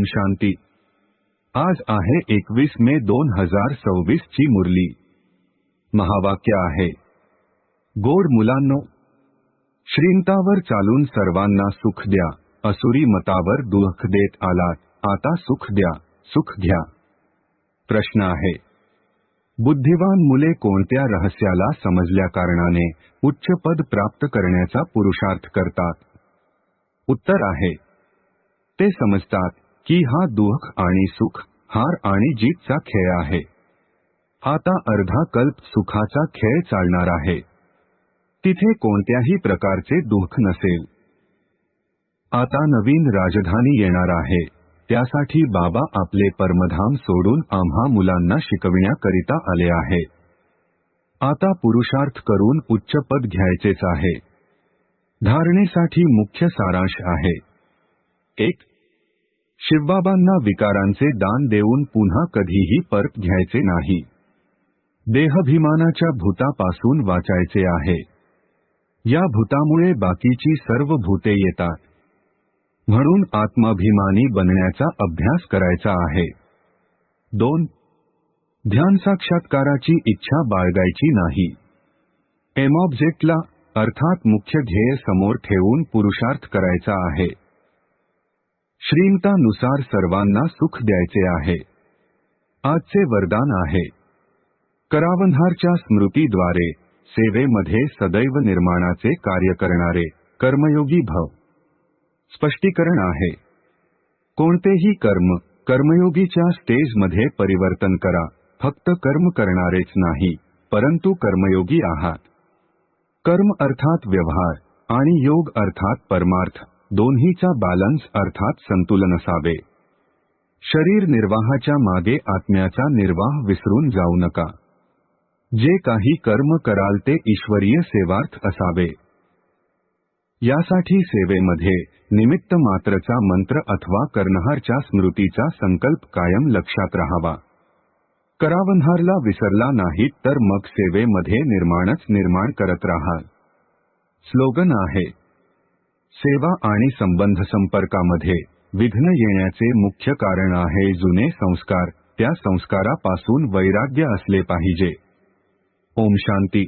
शांती। आज आहे 21 मे 2026 ची मुरली। महावाक्य आहे, गोड मुलांनो, श्रीमतावर चालून सर्वांना सुख द्या, असुरी मतावर दुःख देत आलात, आता सुख द्या, सुख घ्या। प्रश्न आहे, बुद्धिवान मुले कोणत्या रहस्याला समजल्या कारणाने उच्च पद प्राप्त करण्याचा पुरुषार्थ करतात? उत्तर आहे, ते समजतात की हा दुःख आणि सुख, हार आणि जीतचा खेळ आहे। आता अर्धा कल्प सुखाचा खेळ चालणार आहे, तिथे कोणत्याही प्रकारचे दुःख नसेल। आता नवीन राजधानी येणार आहे, त्यासाठी बाबा आपले परमधाम सोडून आम्हा मुलांना शिकविण्याकरिता आले आहे। आता पुरुषार्थ करून उच्च पद घ्यायचेच आहे। धारणेसाठी मुख्य सारांश आहे, 1. शिवबाबांना विकारांचे दान देऊन पुन्हा कधीही परत घ्यायचे नाही। देहाभिमानाच्या भूतापासून वाचायचे आहे। या भूतामुळे बाकीची सर्व भूते येतात, म्हणून आत्माभिमानी बनण्याचा अभ्यास करायचा आहे। 2. ध्यान साक्षात्काराची इच्छा बाळगायची नाही। ऑब्जेक्टला अर्थात मुख्य ध्येय समोर ठेवून पुरुषार्थ करायचा आहे। श्रीमतानुसार सर्वांना सुख द्यायचे आहे। आजचे वरदान आहे, करावंधारच्या स्मृतीद्वारे सेवेमध्ये सदैव निर्माणाचे कार्य करणारे कर्मयोगी भव। स्पष्टीकरण आहे, कोणतेही कर्म कर्मयोगीच्या स्टेजमध्ये परिवर्तन करा, फक्त कर्म करणारेच नाही, परंतु कर्मयोगी आहात। कर्म अर्थात व्यवहार आणि योग अर्थात परमार्थ, दोन्हीचा बॅलन्स अर्थात संतुलन असावे। शरीर निर्वाहाच्या मागे आत्म्याचा निर्वाह विसरून जाऊ नका। जे काही कर्म कराल ते ईश्वरीय सेवार्थ असावे। यासाठी सेवेमध्ये निमित्त मात्रचा मंत्र अथवा कर्णहारच्या स्मृतीचा संकल्प कायम लक्षात राहावा। करावंधारला विसरला नाहीत तर मग सेवेमध्ये निर्माणच निर्माण करत राहाल। स्लोगन आहे, सेवा आणि संबंध संपर्कामध्ये विघ्न येण्याचे मुख्य कारण आहे जुने संस्कार, त्या संस्कारापासून वैराग्य असले पाहिजे। ओम शांती।